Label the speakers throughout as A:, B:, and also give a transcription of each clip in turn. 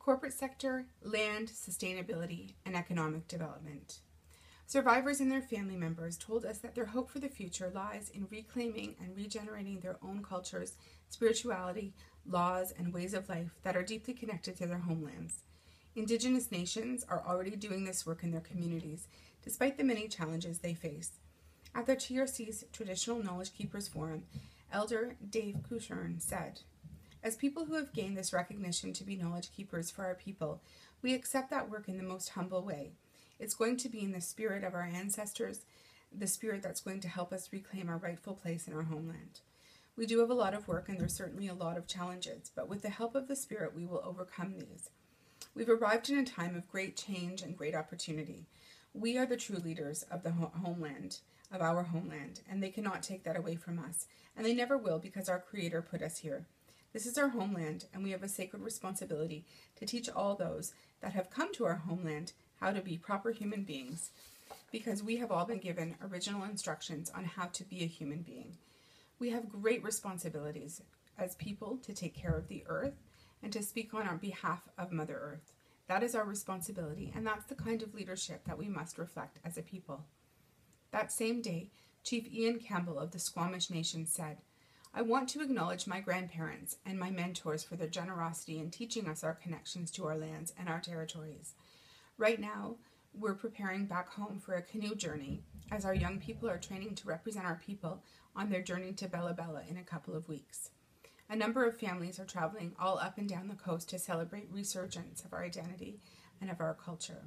A: corporate sector, land, sustainability, and economic development. Survivors and their family members told us that their hope for the future lies in reclaiming and regenerating their own cultures, spirituality, laws, and ways of life that are deeply connected to their homelands. Indigenous nations are already doing this work in their communities, despite the many challenges they face. At the TRC's Traditional Knowledge Keepers Forum, Elder Dave Cushern said, "As people who have gained this recognition to be knowledge keepers for our people, we accept that work in the most humble way. It's going to be in the spirit of our ancestors, the spirit that's going to help us reclaim our rightful place in our homeland. We do have a lot of work and there's certainly a lot of challenges, but with the help of the spirit we will overcome these. We've arrived in a time of great change and great opportunity. We are the true leaders of the homeland, of our homeland, and they cannot take that away from us, and they never will because our Creator put us here. This is our homeland, and we have a sacred responsibility to teach all those that have come to our homeland how to be proper human beings, because we have all been given original instructions on how to be a human being. We have great responsibilities as people to take care of the earth and to speak on our behalf of Mother Earth. That is our responsibility, and that's the kind of leadership that we must reflect as a people." That same day, Chief Ian Campbell of the Squamish Nation said, "I want to acknowledge my grandparents and my mentors for their generosity in teaching us our connections to our lands and our territories. Right now, we're preparing back home for a canoe journey as our young people are training to represent our people on their journey to Bella Bella in a couple of weeks. A number of families are traveling all up and down the coast to celebrate resurgence of our identity and of our culture."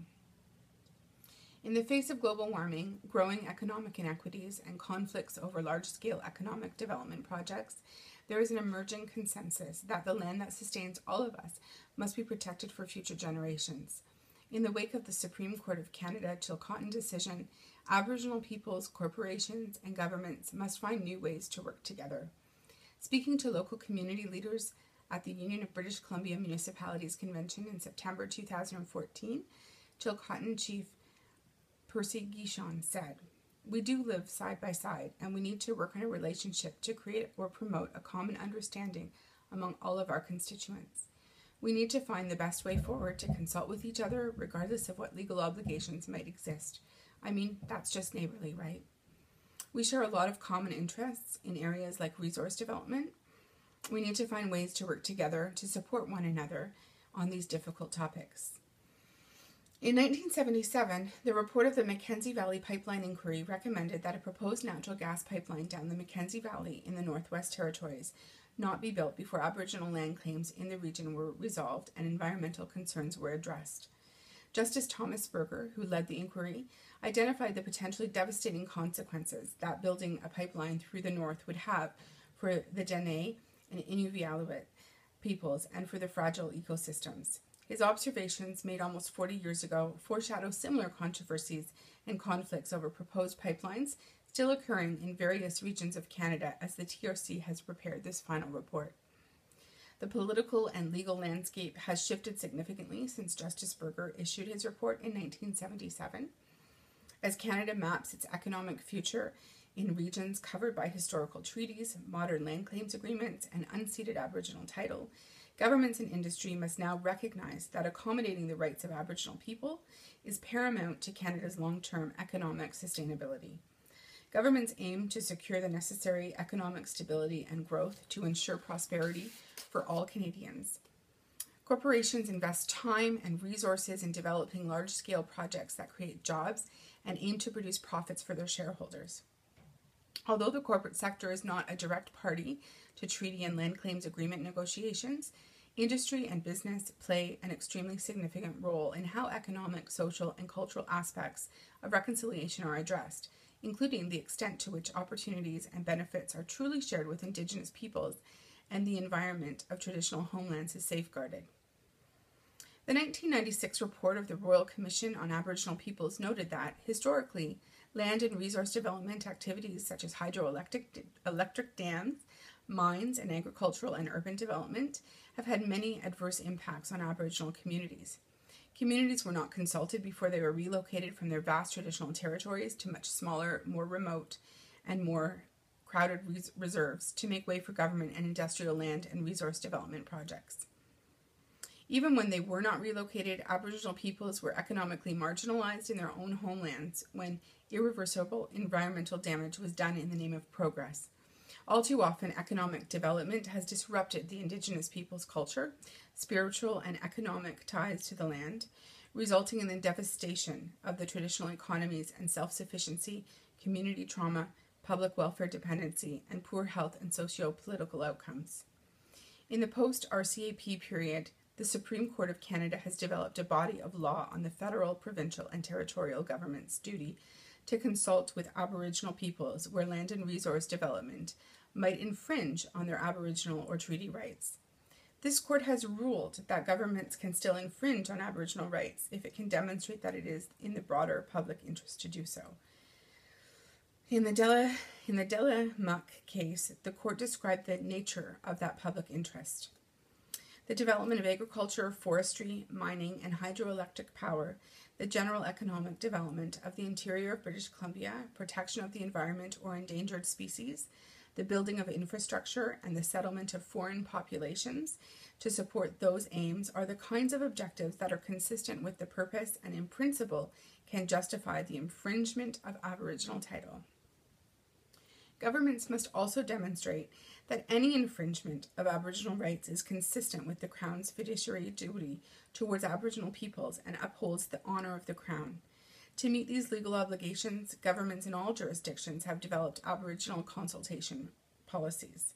A: In the face of global warming, growing economic inequities, and conflicts over large-scale economic development projects, there is an emerging consensus that the land that sustains all of us must be protected for future generations. In the wake of the Supreme Court of Canada Chilcotin decision, Aboriginal peoples, corporations, and governments must find new ways to work together. Speaking to local community leaders at the Union of British Columbia Municipalities Convention in September 2014, Chilcotin Chief Percy Guichon said, "We do live side by side, and we need to work on a relationship to create or promote a common understanding among all of our constituents. We need to find the best way forward to consult with each other, regardless of what legal obligations might exist. I mean, that's just neighborly, right? We share a lot of common interests in areas like resource development. We need to find ways to work together to support one another on these difficult topics." In 1977, the report of the Mackenzie Valley Pipeline Inquiry recommended that a proposed natural gas pipeline down the Mackenzie Valley in the Northwest Territories not be built before Aboriginal land claims in the region were resolved and environmental concerns were addressed. Justice Thomas Berger, who led the inquiry, identified the potentially devastating consequences that building a pipeline through the north would have for the Dene and Inuvialuit peoples and for the fragile ecosystems. His observations made almost 40 years ago foreshadow similar controversies and conflicts over proposed pipelines still occurring in various regions of Canada as the TRC has prepared this final report. The political and legal landscape has shifted significantly since Justice Berger issued his report in 1977. As Canada maps its economic future in regions covered by historical treaties, modern land claims agreements, and unceded Aboriginal title, governments and industry must now recognize that accommodating the rights of Aboriginal people is paramount to Canada's long-term economic sustainability. Governments aim to secure the necessary economic stability and growth to ensure prosperity for all Canadians. Corporations invest time and resources in developing large-scale projects that create jobs and aim to produce profits for their shareholders. Although the corporate sector is not a direct party to treaty and land claims agreement negotiations, industry and business play an extremely significant role in how economic, social, and cultural aspects of reconciliation are addressed, including the extent to which opportunities and benefits are truly shared with Indigenous peoples and the environment of traditional homelands is safeguarded. The 1996 report of the Royal Commission on Aboriginal Peoples noted that, historically, land and resource development activities such as hydroelectric dams, mines, and agricultural and urban development have had many adverse impacts on Aboriginal communities. Communities were not consulted before they were relocated from their vast traditional territories to much smaller, more remote, and more crowded reserves to make way for government and industrial land and resource development projects. Even when they were not relocated, Aboriginal peoples were economically marginalized in their own homelands when irreversible environmental damage was done in the name of progress. All too often, economic development has disrupted the Indigenous people's culture, spiritual and economic ties to the land, resulting in the devastation of the traditional economies and self-sufficiency, community trauma, public welfare dependency, and poor health and socio-political outcomes. In the post-RCAP period, the Supreme Court of Canada has developed a body of law on the federal, provincial, and territorial government's duty to consult with Aboriginal peoples where land and resource development might infringe on their Aboriginal or treaty rights. This court has ruled that governments can still infringe on Aboriginal rights if it can demonstrate that it is in the broader public interest to do so. In the Delamuck case, the court described the nature of that public interest. The development of agriculture, forestry, mining, and hydroelectric power, the general economic development of the interior of British Columbia, protection of the environment or endangered species, the building of infrastructure, and the settlement of foreign populations to support those aims are the kinds of objectives that are consistent with the purpose and in principle can justify the infringement of Aboriginal title. Governments must also demonstrate that any infringement of Aboriginal rights is consistent with the Crown's fiduciary duty towards Aboriginal peoples and upholds the honour of the Crown. To meet these legal obligations, governments in all jurisdictions have developed Aboriginal consultation policies.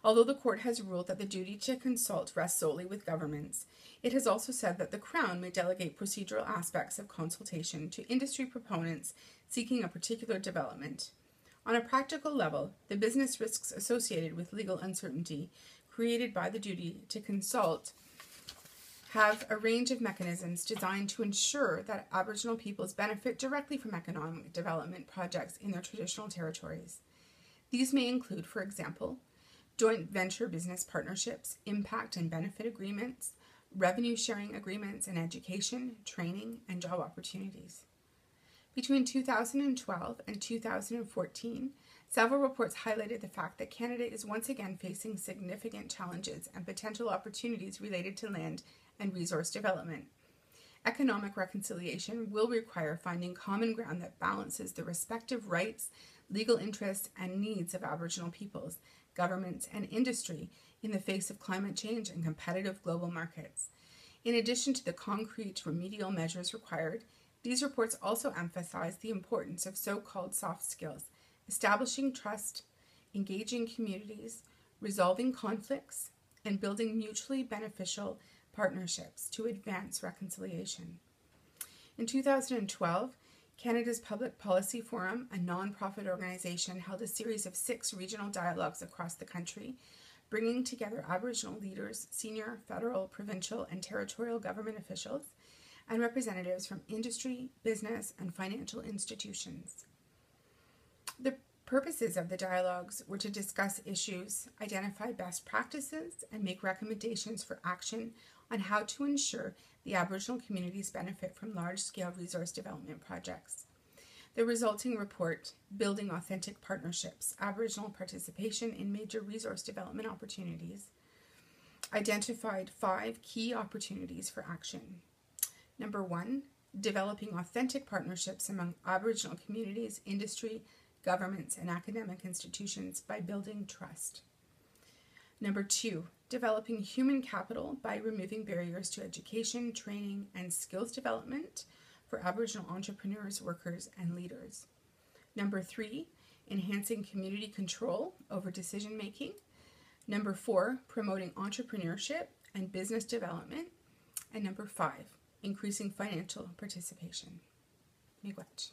A: Although the court has ruled that the duty to consult rests solely with governments, it has also said that the Crown may delegate procedural aspects of consultation to industry proponents seeking a particular development. On a practical level, the business risks associated with legal uncertainty created by the duty to consult have a range of mechanisms designed to ensure that Aboriginal peoples benefit directly from economic development projects in their traditional territories. These may include, for example, joint venture business partnerships, impact and benefit agreements, revenue sharing agreements, and education, training, and job opportunities. Between 2012 and 2014, several reports highlighted the fact that Canada is once again facing significant challenges and potential opportunities related to land and resource development. Economic reconciliation will require finding common ground that balances the respective rights, legal interests, and needs of Aboriginal peoples, governments, and industry in the face of climate change and competitive global markets. In addition to the concrete remedial measures required, these reports also emphasize the importance of so-called soft skills, establishing trust, engaging communities, resolving conflicts, and building mutually beneficial partnerships to advance reconciliation. In 2012, Canada's Public Policy Forum, a non-profit organization, held a series of 6 regional dialogues across the country, bringing together Aboriginal leaders, senior, federal, provincial, and territorial government officials, and representatives from industry, business, and financial institutions. The purposes of the dialogues were to discuss issues, identify best practices, and make recommendations for action on how to ensure the Aboriginal communities benefit from large-scale resource development projects. The resulting report, Building Authentic Partnerships, Aboriginal Participation in Major Resource Development Opportunities, identified 5 key opportunities for action. Number 1, developing authentic partnerships among Aboriginal communities, industry, governments, and academic institutions by building trust. Number 2, developing human capital by removing barriers to education, training, and skills development for Aboriginal entrepreneurs, workers, and leaders. Number 3, enhancing community control over decision making. Number 4, promoting entrepreneurship and business development. And number 5, increasing financial participation. Miigwech.